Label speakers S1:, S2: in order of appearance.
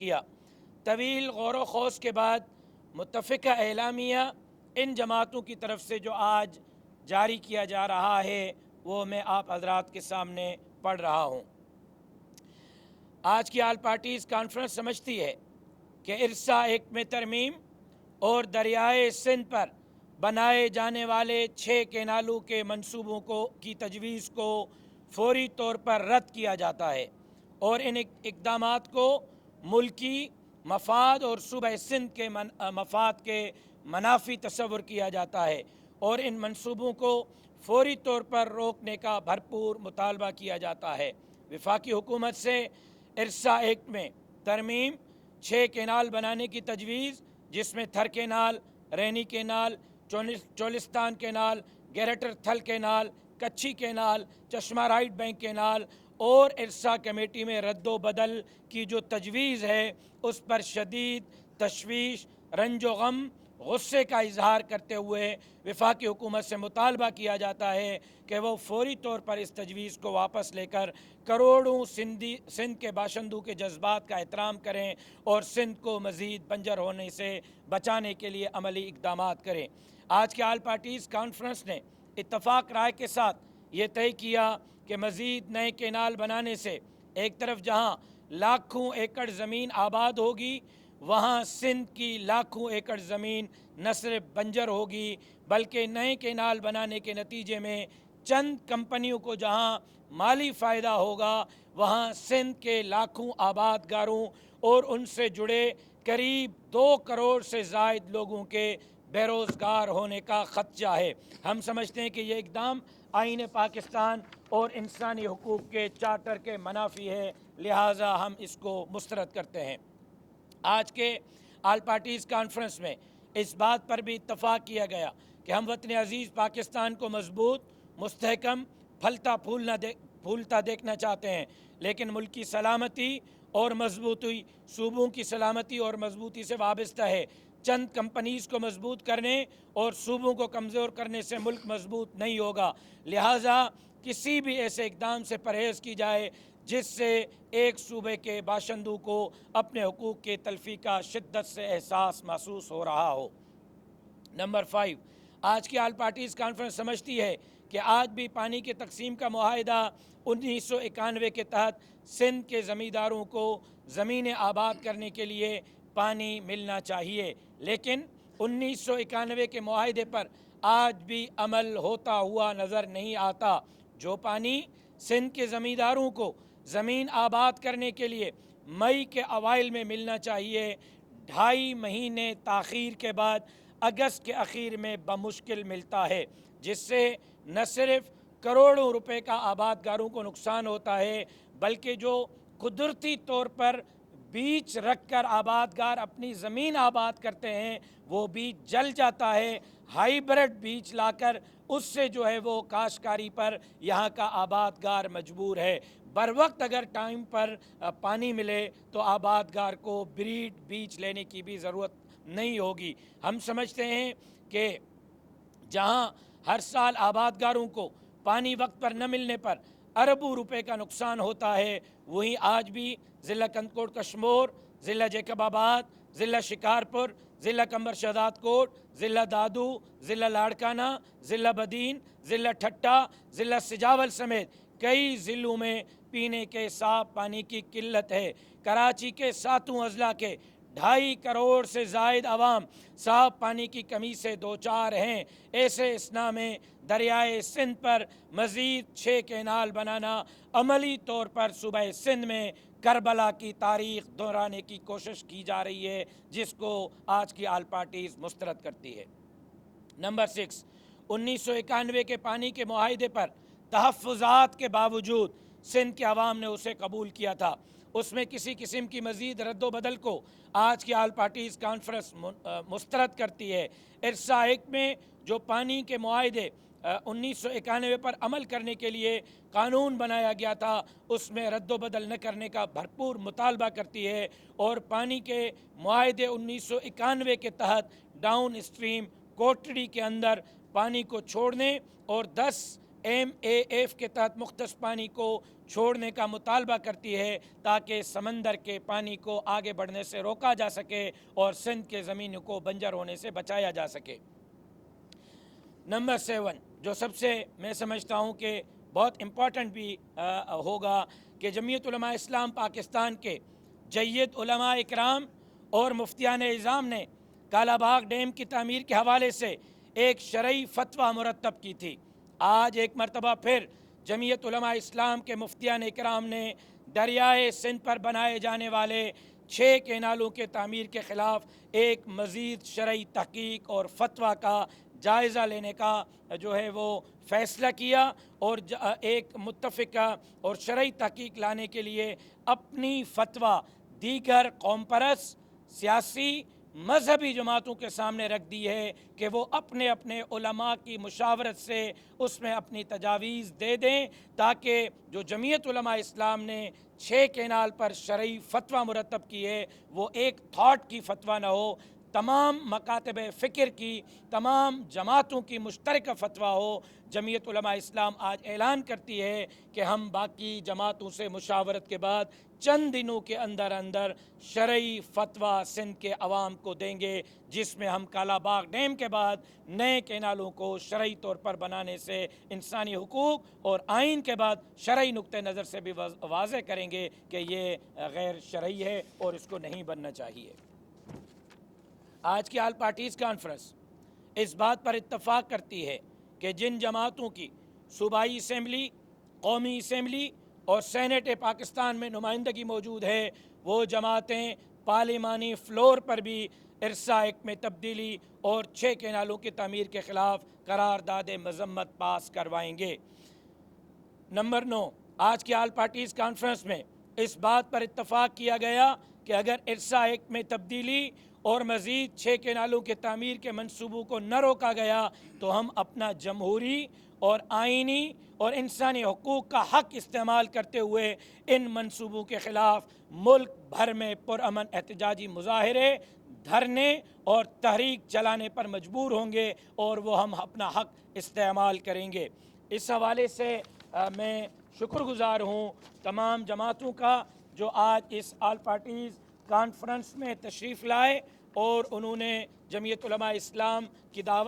S1: کیا۔ طویل غور و خوض کے بعد متفقہ اعلامیہ ان جماعتوں کی طرف سے جو آج جاری کیا جا رہا ہے وہ میں آپ حضرات کے سامنے پڑھ رہا ہوں۔ آج کی آل پارٹیز کانفرنس سمجھتی ہے کہ ارسا ایکٹ میں ترمیم اور دریائے سندھ پر بنائے جانے والے 6 کینالوں کے منصوبوں کی تجویز کو فوری طور پر رد کیا جاتا ہے اور ان اقدامات کو ملکی مفاد اور صوبہ سندھ کے مفاد کے منافی تصور کیا جاتا ہے اور ان منصوبوں کو فوری طور پر روکنے کا بھرپور مطالبہ کیا جاتا ہے۔ وفاقی حکومت سے ارسا ایکٹ میں ترمیم 6 کینال بنانے کی تجویز، جس میں Thar canal, Rainee canal, Cholistan canal, greater Thal canal, Kachhi canal, Chashma right bank canal اور ارسا کمیٹی میں رد و بدل کی جو تجویز ہے اس پر شدید تشویش، رنج و غم، غصے کا اظہار کرتے ہوئے وفاقی حکومت سے مطالبہ کیا جاتا ہے کہ وہ فوری طور پر اس تجویز کو واپس لے کر کروڑوں سندھ کے باشندوں کے جذبات کا احترام کریں اور سندھ کو مزید بنجر ہونے سے بچانے کے لیے عملی اقدامات کریں۔ آج کے آل پارٹیز کانفرنس نے اتفاق رائے کے ساتھ یہ طے کیا کہ مزید نئے کینال بنانے سے ایک طرف جہاں لاکھوں ایکڑ زمین آباد ہوگی، وہاں سندھ کی لاکھوں ایکڑ زمین نہ صرف بنجر ہوگی بلکہ نئے کینال بنانے کے نتیجے میں چند کمپنیوں کو جہاں مالی فائدہ ہوگا، وہاں سندھ کے لاکھوں آباد گاروں اور ان سے جڑے قریب 2 کروڑ سے زائد لوگوں کے بے روزگار ہونے کا خدشہ ہے۔ ہم سمجھتے ہیں کہ یہ اقدام آئین پاکستان اور انسانی حقوق کے چارٹر کے منافی ہے، لہٰذا ہم اس کو مسترد کرتے ہیں۔ آج کے آل پارٹیز کانفرنس میں اس بات پر بھی اتفاق کیا گیا کہ ہم وطن عزیز پاکستان کو مضبوط، مستحکم، پھلتا پھولتا دیکھنا چاہتے ہیں، لیکن ملک کی سلامتی اور مضبوطی صوبوں کی سلامتی اور مضبوطی سے وابستہ ہے۔ چند کمپنیز کو مضبوط کرنے اور صوبوں کو کمزور کرنے سے ملک مضبوط نہیں ہوگا، لہٰذا کسی بھی ایسے اقدام سے پرہیز کی جائے جس سے ایک صوبے کے باشندوں کو اپنے حقوق کی تلفی کا شدت سے احساس محسوس ہو رہا ہو۔ نمبر 5، آج کی آل پارٹیز کانفرنس سمجھتی ہے کہ آج بھی پانی کی تقسیم کا معاہدہ 1991 کے تحت سندھ کے زمینداروں کو زمینیں آباد کرنے کے لیے پانی ملنا چاہیے، لیکن 1991 کے معاہدے پر آج بھی عمل ہوتا ہوا نظر نہیں آتا۔ جو پانی سندھ کے زمینداروں کو زمین آباد کرنے کے لیے مئی کے اوائل میں ملنا چاہیے، 2.5 مہینے تاخیر کے بعد اگست کے اخیر میں بمشکل ملتا ہے، جس سے نہ صرف کروڑوں روپے کا آباد گاروں کو نقصان ہوتا ہے بلکہ جو قدرتی طور پر بیج رکھ کر آباد گار اپنی زمین آباد کرتے ہیں وہ بیج جل جاتا ہے۔ ہائیبرڈ بیج لا کر اس سے جو ہے وہ کاشتکاری پر یہاں کا آباد گار مجبور ہے۔ بروقت اگر ٹائم پر پانی ملے تو آباد گار کو بریڈ بیج لینے کی بھی ضرورت نہیں ہوگی۔ ہم سمجھتے ہیں کہ جہاں ہر سال آباد گاروں کو پانی وقت پر نہ ملنے پر اربوں روپے کا نقصان ہوتا ہے، وہیں آج بھی ضلع کندکوٹ کشمور، ضلع جیکب آباد، ضلع شکارپور، ضلع کمبر شہداد کوٹ، ضلع دادو، ضلع لاڑکانہ، ضلع بدین، ضلع ٹھٹہ، ضلع سجاول سمیت کئی ضلعوں میں پینے کے صاف پانی کی قلت ہے۔ کراچی کے 7 اضلاع کے 2.5 کروڑ سے زائد عوام صاف پانی کی کمی سے دوچار ہیں۔ ایسے اثناء میں دریائے سندھ پر مزید 6 کینال بنانا عملی طور پر صوبہ سندھ میں کربلا کی تاریخ دہرانے کی کوشش کی جا رہی ہے، جس کو آج کی آل پارٹیز مسترد کرتی ہے۔ نمبر 6، 1991 کے پانی کے معاہدے پر تحفظات کے باوجود سندھ کے عوام نے اسے قبول کیا تھا۔ اس میں کسی قسم کی مزید رد و بدل کو آج کی آل پارٹیز کانفرنس مسترد کرتی ہے۔ ارسا ایکٹ میں جو پانی کے معاہدے 1991 پر عمل کرنے کے لیے قانون بنایا گیا تھا اس میں رد و بدل نہ کرنے کا بھرپور مطالبہ کرتی ہے اور پانی کے معاہدے 1991 کے تحت ڈاؤن اسٹریم کوٹڑی کے اندر پانی کو چھوڑنے اور 10 MAF کے تحت مختص پانی کو چھوڑنے کا مطالبہ کرتی ہے تاکہ سمندر کے پانی کو آگے بڑھنے سے روکا جا سکے اور سندھ کے زمینوں کو بنجر ہونے سے بچایا جا سکے۔ نمبر 7 جو سب سے میں سمجھتا ہوں کہ بہت امپورٹنٹ بھی ہوگا کہ جمعیت علماء اسلام پاکستان کے جید علماء اکرام اور مفتیان اعظام نے کالا باغ ڈیم کی تعمیر کے حوالے سے ایک شرعی فتویٰ مرتب کی تھی۔ آج ایک مرتبہ پھر جمعیت علماء اسلام کے مفتیان اکرام نے دریائے سندھ پر بنائے جانے والے 6 کینالوں کے تعمیر کے خلاف ایک مزید شرعی تحقیق اور فتویٰ کا جائزہ لینے کا جو ہے وہ فیصلہ کیا اور ایک متفقہ اور شرعی تحقیق لانے کے لیے اپنی فتویٰ دیگر قوم پرست سیاسی مذہبی جماعتوں کے سامنے رکھ دی ہے کہ وہ اپنے اپنے علماء کی مشاورت سے اس میں اپنی تجاویز دے دیں تاکہ جو جمعیت علماء اسلام نے 6 کینال پر شرعی فتویٰ مرتب کی ہے وہ ایک تھاٹ کی فتویٰ نہ ہو، تمام مکاتب فکر کی، تمام جماعتوں کی مشترکہ فتویٰ ہو۔ جمعیت علماء اسلام آج اعلان کرتی ہے کہ ہم باقی جماعتوں سے مشاورت کے بعد چند دنوں کے اندر اندر شرعی فتویٰ سندھ کے عوام کو دیں گے، جس میں ہم کالا باغ ڈیم کے بعد نئے کینالوں کو شرعی طور پر بنانے سے انسانی حقوق اور آئین کے بعد شرعی نقطہ نظر سے بھی واضح کریں گے کہ یہ غیر شرعی ہے اور اس کو نہیں بننا چاہیے۔ آج کی آل پارٹیز کانفرنس اس بات پر اتفاق کرتی ہے کہ جن جماعتوں کی صوبائی اسمبلی، قومی اسمبلی اور سینٹ پاکستان میں نمائندگی موجود ہے، وہ جماعتیں پارلیمانی فلور پر بھی ارسا ایکٹ میں تبدیلی اور 6 کینالوں کی تعمیر کے خلاف قرارداد مذمت پاس کروائیں گے۔ نمبر 9 آج کی آل پارٹیز کانفرنس میں اس بات پر اتفاق کیا گیا کہ اگر ارسا ایکٹ میں تبدیلی اور مزید 6 کینالوں کے تعمیر کے منصوبوں کو نہ روکا گیا تو ہم اپنا جمہوری اور آئینی اور انسانی حقوق کا حق استعمال کرتے ہوئے ان منصوبوں کے خلاف ملک بھر میں پرامن احتجاجی مظاہرے، دھرنے اور تحریک چلانے پر مجبور ہوں گے اور وہ ہم اپنا حق استعمال کریں گے۔ اس حوالے سے میں شکر گزار ہوں تمام جماعتوں کا جو آج اس آل پارٹیز کانفرنس میں تشریف لائے اور انہوں نے جمعیت علماء اسلام کی دعوت